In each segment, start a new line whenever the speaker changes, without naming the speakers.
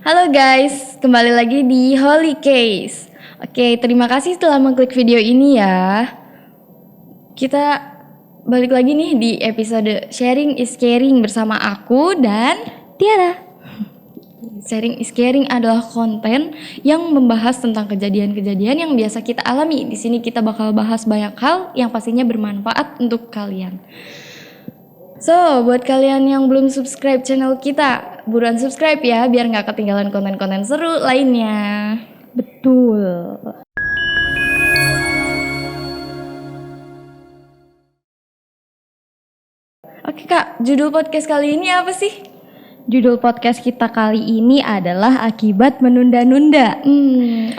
Halo guys, kembali lagi di Holy Case. Oke, terima kasih telah mengklik video ini ya. Kita balik lagi nih di episode Sharing is Caring bersama aku dan Tiara. Sharing is Caring adalah konten yang membahas tentang kejadian-kejadian yang biasa kita alami. Di sini kita bakal bahas banyak hal yang pastinya bermanfaat untuk kalian. So, buat kalian yang belum subscribe channel kita, buruan subscribe ya biar nggak ketinggalan konten-konten seru lainnya.
Betul.
Oke kak, judul podcast kali ini apa sih?
Judul podcast kita kali ini adalah akibat menunda-nunda.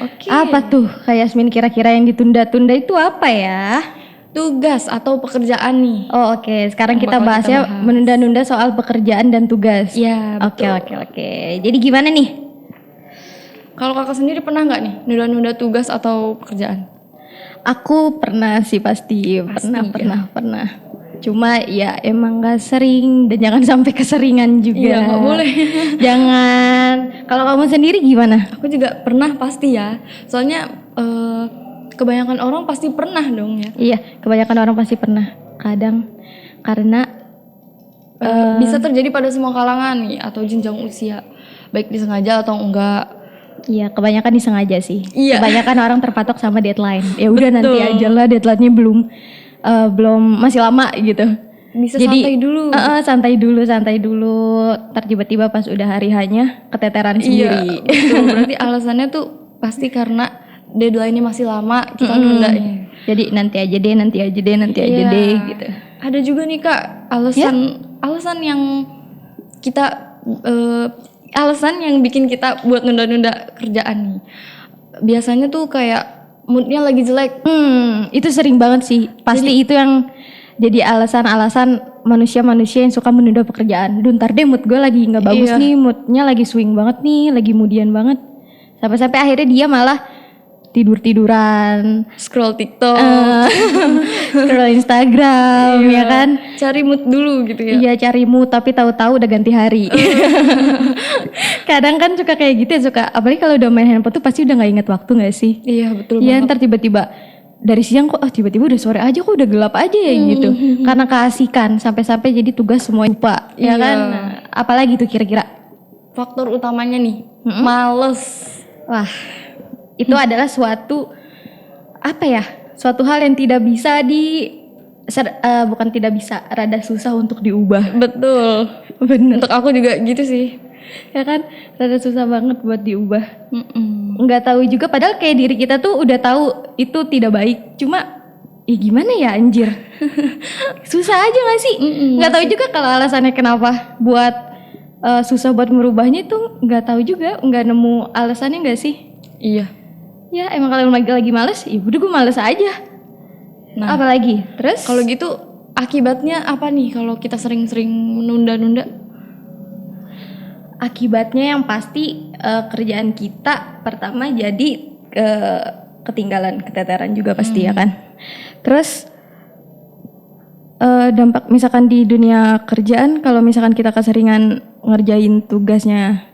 Oke.
Apa tuh Kak Yasmin, kira-kira yang ditunda-tunda itu apa ya?
Tugas atau pekerjaan nih.
Oh oke. Sekarang
Yang
kita
bakal
bahasnya
kita bahas.
menunda-nunda soal pekerjaan dan tugas.
Ya,
Oke.
betul.
Jadi gimana nih?
Kalau kakak sendiri pernah nggak nih nunda-nunda tugas atau pekerjaan?
Aku pernah sih pasti. Pernah. Cuma ya emang gak sering dan jangan sampai keseringan juga.
Iya, nggak boleh.
Jangan. Kalau kamu sendiri gimana?
Aku juga pernah pasti ya. Soalnya kebanyakan orang pasti pernah dong ya.
Iya, kebanyakan orang pasti pernah. Kadang karena
Bisa terjadi pada semua kalangan nih atau jenjang usia, baik disengaja atau enggak.
iya, kebanyakan disengaja sih.
Iya.
Kebanyakan orang terpatok sama deadline. Ya udah
Betul.
nanti aja lah, deadline-nya belum masih lama gitu.
Bisa
Jadi,
santai dulu.
santai dulu. Ntar tiba-tiba pas udah hari hanya keteteran
Iya,
sendiri.
betul. Berarti alasannya tuh pasti karena deadline-nya masih lama, kita nunda ya.
Jadi nanti aja
Iya.
deh gitu.
Ada juga nih kak alasan yang kita alasan yang bikin kita buat nunda-nunda kerjaan nih. Biasanya tuh kayak moodnya lagi jelek.
Itu sering banget sih. Pasti itu yang jadi alasan-alasan manusia-manusia yang suka menunda pekerjaan. Duh, ntar deh mood gue lagi nggak bagus
Iya.
nih, moodnya lagi swing banget nih, lagi moodian banget. Sampai-sampai akhirnya dia malah tidur-tiduran,
Scroll TikTok,
scroll Instagram, ya kan?
cari mood dulu gitu ya.
Iya, cari mood tapi tahu-tahu udah ganti hari. Kadang kan suka kayak gitu ya, suka. Apalagi kalau udah main handphone tuh pasti udah nggak inget waktu nggak sih?
Iya, betul
Iya,
banget.
ntar tiba-tiba dari siang kok tiba-tiba udah sore aja, kok udah gelap aja ya gitu. Karena keasikan sampai-sampai jadi tugas semua lupa,
Iya.
ya kan? Nah, apalagi tuh kira-kira?
Faktor utamanya nih, males.
Wah, itu adalah suatu hal yang tidak bisa bukan tidak bisa, rada susah untuk diubah.
Betul.
Bener.
Untuk aku juga gitu sih.
Ya kan, rada susah banget buat diubah. Nggak tahu juga, padahal kayak diri kita tuh udah tahu itu tidak baik, cuma gimana ya anjir. Susah aja nggak sih? Nggak tahu juga kalau alasannya kenapa buat susah buat merubahnya itu, nggak tahu juga, nggak nemu alasannya nggak sih?
Iya.
Ya emang kalau lagi males, ya udah gue males aja.
Nah,
Apalagi terus
kalau gitu akibatnya apa nih kalau kita sering-sering menunda-nunda?
akibatnya yang pasti kerjaan kita pertama jadi ketinggalan, keteteran juga pasti, ya kan. Terus dampak misalkan di dunia kerjaan, kalau misalkan kita keseringan ngerjain tugasnya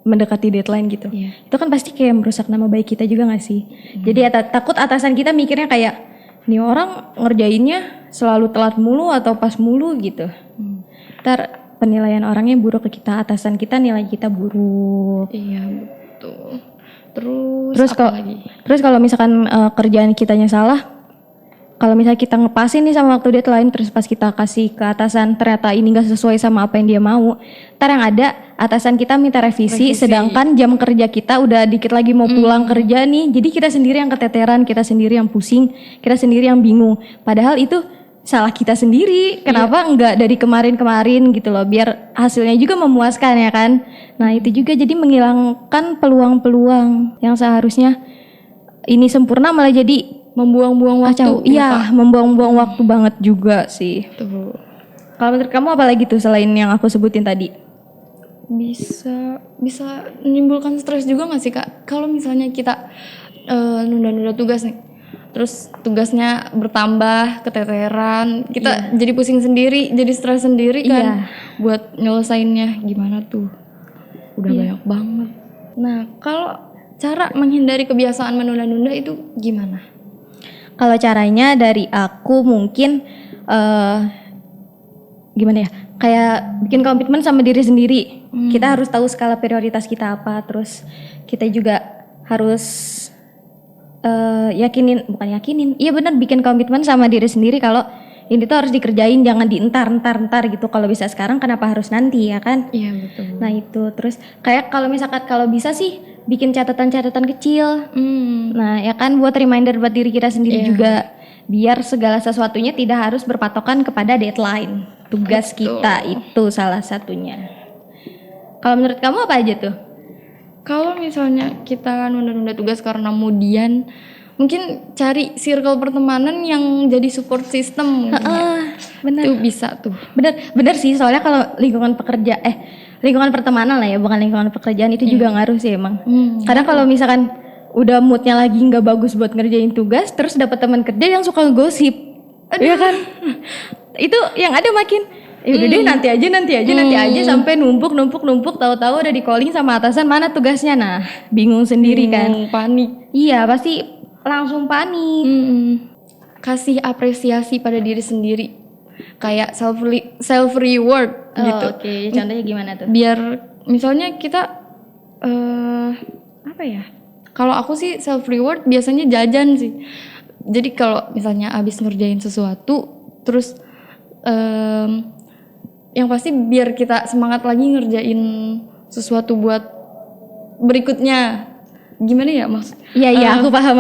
mendekati deadline gitu, itu kan pasti kayak merusak nama baik kita juga gak sih? Jadi takut atasan kita mikirnya kayak nih orang ngerjainnya selalu telat mulu atau pas mulu gitu. Ntar penilaian orangnya buruk ke kita, atasan kita nilai kita buruk.
Iya, betul. Terus apa lagi?
Terus kalau misalkan kerjaan kitanya salah, kalau misalnya kita ngepasin nih sama waktu deadline, terus pas kita kasih ke atasan ternyata ini gak sesuai sama apa yang dia mau, ntar yang ada atasan kita minta revisi. Sedangkan jam kerja kita udah dikit lagi mau pulang kerja nih, jadi kita sendiri yang keteteran, kita sendiri yang pusing, kita sendiri yang bingung. Padahal itu salah kita sendiri, kenapa enggak dari kemarin-kemarin gitu loh, biar hasilnya juga memuaskan, ya kan. Nah itu juga jadi menghilangkan peluang-peluang yang seharusnya ini sempurna malah jadi
Membuang-buang waktu.
Iya, membuang-buang waktu banget juga sih.
Tuh.
Kalau menurut kamu apa lagi tuh selain yang aku sebutin tadi?
Bisa menimbulkan stres juga gak sih kak? Kalau misalnya kita nunda-nunda tugas nih, terus tugasnya bertambah, keteteran, kita jadi pusing sendiri, jadi stres sendiri kan. Buat nyelesainnya gimana tuh? Udah banyak banget. Nah, kalau cara menghindari kebiasaan menunda-nunda itu gimana?
Kalau caranya dari aku mungkin gimana ya? Kayak bikin komitmen sama diri sendiri. Kita harus tahu skala prioritas kita apa. Terus kita juga harus iya benar, bikin komitmen sama diri sendiri kalau ini tuh harus dikerjain, jangan dientar gitu. Kalau bisa sekarang kenapa harus nanti, ya kan?
Iya, betul.
Nah itu, terus kayak kalau misalkan kalau bisa sih bikin catatan-catatan kecil. Nah ya kan, buat reminder buat diri kita sendiri juga, biar segala sesuatunya tidak harus berpatokan kepada deadline tugas kita, itu salah satunya. Kalau menurut kamu apa aja tuh?
Kalau misalnya kita nunda-nunda tugas karena kemudian mungkin cari circle pertemanan yang jadi support system mungkin ya.
Bener.
Itu bisa tuh.
Bener sih, soalnya kalau lingkungan pertemanan lah ya, bukan lingkungan pekerjaan, itu juga ngaruh sih emang. Karena kalau misalkan udah moodnya lagi nggak bagus buat ngerjain tugas, terus dapat teman kerja yang suka gosip, ya kan? Itu yang ada makin udah deh nanti aja sampai numpuk, tahu-tahu udah di calling sama atasan, mana tugasnya, nah bingung sendiri kan.
Panik.
Iya, pasti langsung panik.
Kasih apresiasi pada diri sendiri, kayak self reward gitu.
Oke, contohnya gimana tuh?
Biar misalnya kita apa ya? Kalau aku sih self reward biasanya jajan sih. Jadi kalau misalnya abis ngerjain sesuatu, terus yang pasti biar kita semangat lagi ngerjain sesuatu buat berikutnya. Gimana ya maksud?
Iya, aku paham.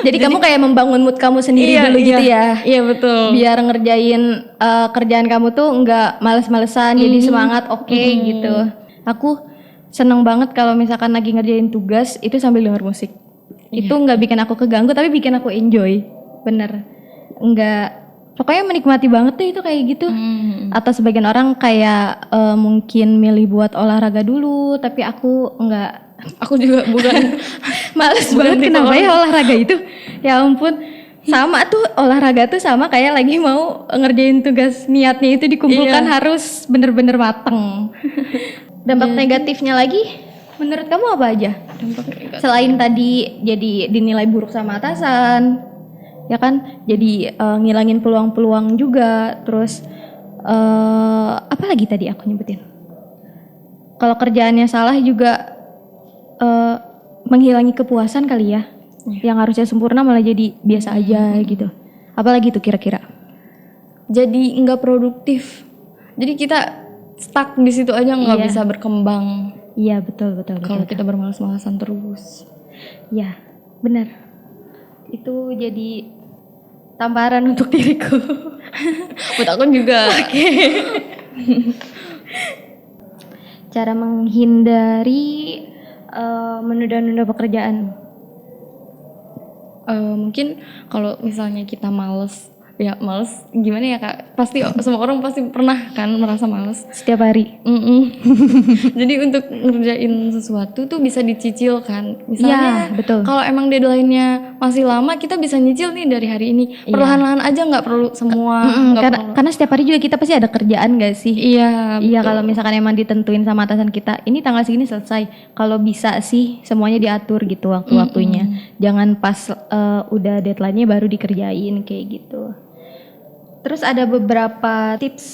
Jadi kamu kayak membangun mood kamu sendiri dulu gitu ya?
Iya, betul.
Biar ngerjain kerjaan kamu tuh nggak males-malesan, jadi semangat, gitu. Aku seneng banget kalau misalkan lagi ngerjain tugas itu sambil denger musik. Itu nggak bikin aku keganggu, tapi bikin aku enjoy. Bener. Pokoknya menikmati banget deh itu kayak gitu. Atau sebagian orang kayak mungkin milih buat olahraga dulu, tapi aku nggak.
Aku juga bukan.
Males banget, kenapa ya olahraga itu? Ya ampun. Sama tuh, olahraga tuh sama kayak lagi mau ngerjain tugas, niatnya itu dikumpulkan harus bener-bener mateng. Dampak negatifnya lagi, menurut kamu apa aja? Selain tadi jadi dinilai buruk sama atasan, ya kan? Jadi ngilangin peluang-peluang juga. Terus apa lagi tadi aku nyebutin? Kalau kerjaannya salah juga menghilangi kepuasan kali ya. Yang harusnya sempurna malah jadi biasa aja gitu. Apalagi tuh kira-kira?
Jadi nggak produktif. Jadi kita stuck di situ aja, nggak bisa berkembang.
Iya, betul.
Kalau kita bermalas-malasan terus.
Iya, benar. Itu jadi tamparan untuk diriku.
Buat aku juga.
Oke. Cara menghindari menunda-nunda pekerjaan.
Mungkin kalau misalnya kita males gimana ya Kak? Pasti semua orang pasti pernah kan merasa males
Setiap hari.
Jadi untuk ngerjain sesuatu tuh bisa dicicil kan. Misalnya
betul.
Kalau emang deadline-nya masih lama, kita bisa nyicil nih dari hari ini. Perlahan-lahan aja, nggak perlu semua.
Karena setiap hari juga kita pasti ada kerjaan gak sih?
Iya.
Iya, kalau misalkan emang ditentuin sama atasan kita, ini tanggal segini selesai. Kalau bisa sih semuanya diatur gitu waktu-waktunya. Jangan pas udah deadline-nya baru dikerjain kayak gitu. Terus ada beberapa tips.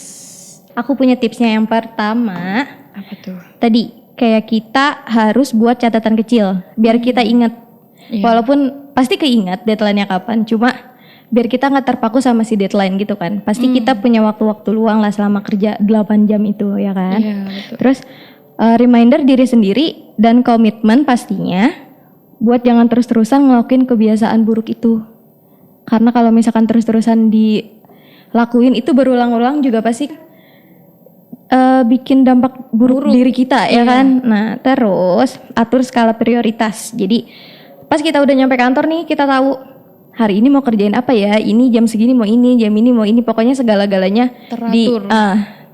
Aku punya tipsnya. Yang pertama,
apa tuh?
Tadi kayak kita harus buat catatan kecil biar kita ingat. Walaupun pasti keingat deadline-nya kapan, cuma biar kita nggak terpaku sama si deadline gitu kan. Pasti kita punya waktu-waktu luang lah selama kerja 8 jam itu, ya kan?
Iya, betul.
Terus reminder diri sendiri dan komitmen pastinya buat jangan terus-terusan ngelakuin kebiasaan buruk itu. Karena kalau misalkan terus-terusan dilakuin itu berulang-ulang juga pasti bikin dampak buruk diri kita, ya kan? Nah, terus atur skala prioritas. Jadi pas kita udah nyampe kantor nih, kita tahu hari ini mau kerjain apa ya? Ini jam segini mau ini, jam ini mau ini. Pokoknya segala-galanya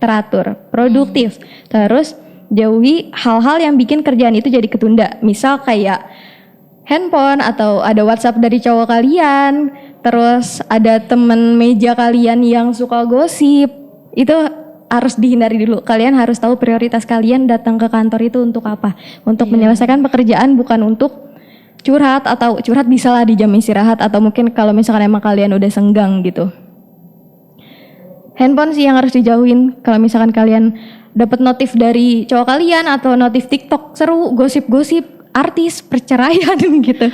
teratur, produktif. Terus jauhi hal-hal yang bikin kerjaan itu jadi ketunda. Misal kayak handphone atau ada WhatsApp dari cowok kalian, terus ada temen meja kalian yang suka gosip. Itu harus dihindari dulu. Kalian harus tahu prioritas kalian datang ke kantor itu untuk apa. Untuk menyelesaikan pekerjaan, bukan untuk curhat. Atau curhat bisa lah di jam istirahat, atau mungkin kalau misalkan emang kalian udah senggang gitu. Handphone sih yang harus dijauhin. Kalau misalkan kalian dapat notif dari cowok kalian atau notif TikTok seru, gosip-gosip artis perceraian gitu.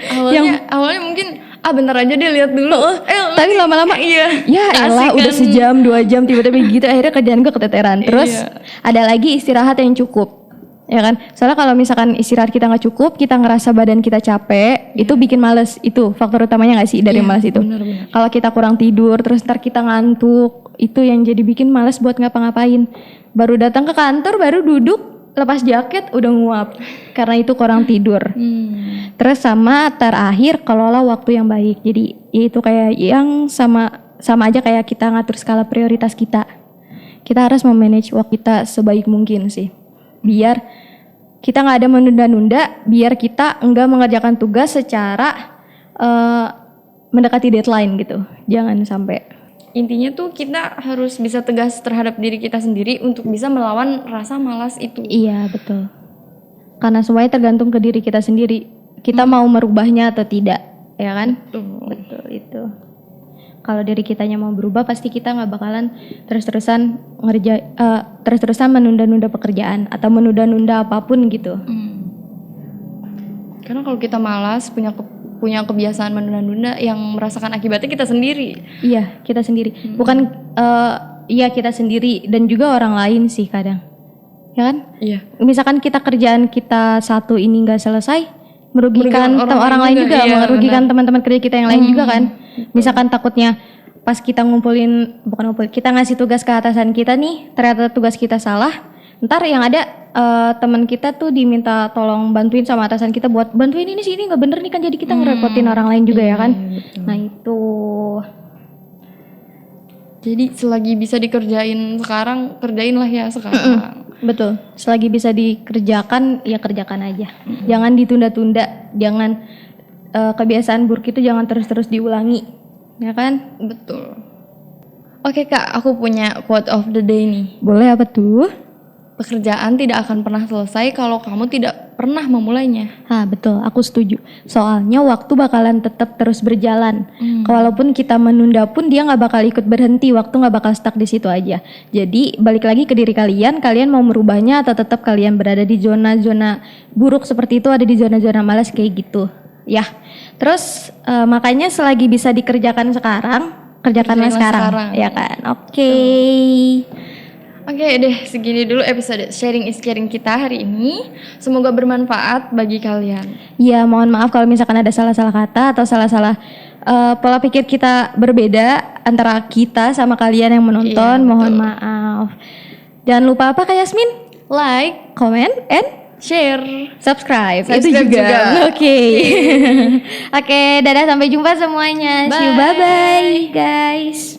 Awalnya mungkin bentar aja deh lihat dulu.
Tapi lama-lama ya elah udah sejam 2 jam tiba-tiba gitu, akhirnya kerjaan gue keteteran. Terus ada lagi istirahat yang cukup, ya kan? Soalnya kalau misalkan istirahat kita nggak cukup, kita ngerasa badan kita capek, itu bikin males. Itu faktor utamanya nggak sih dari males itu? Kalau kita kurang tidur, terus ntar kita ngantuk, itu yang jadi bikin males buat ngapa-ngapain. Baru datang ke kantor, baru duduk, lepas jaket udah nguap karena itu kurang tidur. Terus sama terakhir kelola waktu yang baik. Jadi itu kayak yang sama aja kayak kita ngatur skala prioritas kita. Kita harus memanage waktu kita sebaik mungkin sih. Biar kita nggak ada menunda-nunda, biar kita enggak mengerjakan tugas secara mendekati deadline gitu. Jangan sampai.
Intinya tuh kita harus bisa tegas terhadap diri kita sendiri untuk bisa melawan rasa malas itu.
Iya betul. Karena semuanya tergantung ke diri kita sendiri. Kita mau merubahnya atau tidak, ya kan? Betul itu. Kalau diri kitanya mau berubah, pasti kita nggak bakalan terus-terusan menunda-nunda pekerjaan atau menunda-nunda apapun gitu.
Karena kalau kita malas punya kebiasaan menunda-nunda, yang merasakan akibatnya kita sendiri.
Iya, kita sendiri. Bukan kita sendiri dan juga orang lain sih kadang. Ya kan?
Iya.
Misalkan kerjaan kita satu ini nggak selesai, merugikan orang lain juga, merugikan teman-teman kerja kita yang lain juga kan. Misalkan takutnya pas kita kita ngasih tugas ke atasan kita nih, ternyata tugas kita salah, ntar yang ada teman kita tuh diminta tolong bantuin sama atasan kita buat bantuin ini nggak bener nih kan, jadi kita ngerepotin orang lain juga ya kan. Nah itu.
Jadi selagi bisa dikerjain sekarang, kerjainlah ya sekarang.
Betul. Selagi bisa dikerjakan ya kerjakan aja. Jangan ditunda-tunda. Jangan kebiasaan buruk itu jangan terus-terus diulangi, ya kan?
Betul. Oke Kak, aku punya quote of the day nih.
Boleh, apa tuh?
Pekerjaan tidak akan pernah selesai kalau kamu tidak pernah memulainya.
Betul, aku setuju. Soalnya waktu bakalan tetap terus berjalan. Walaupun kita menunda pun dia nggak bakal ikut berhenti. Waktu nggak bakal stuck di situ aja. Jadi balik lagi ke diri kalian. Kalian mau merubahnya atau tetap kalian berada di zona-zona buruk seperti itu, ada di zona-zona malas kayak gitu. Ya. Terus makanya selagi bisa dikerjakan sekarang, kerjakanlah sekarang, ya kan? Oke.
Oke deh, segini dulu episode Sharing is Caring kita hari ini. Semoga bermanfaat bagi kalian.
Ya, mohon maaf kalau misalkan ada salah-salah kata atau salah-salah pola pikir kita berbeda antara kita sama kalian yang menonton. Mohon maaf. Jangan lupa apa Kak Yasmin?
Like,
comment, and
share,
subscribe itu juga. Oke. Oke, dadah, sampai jumpa semuanya. See you, bye-bye guys.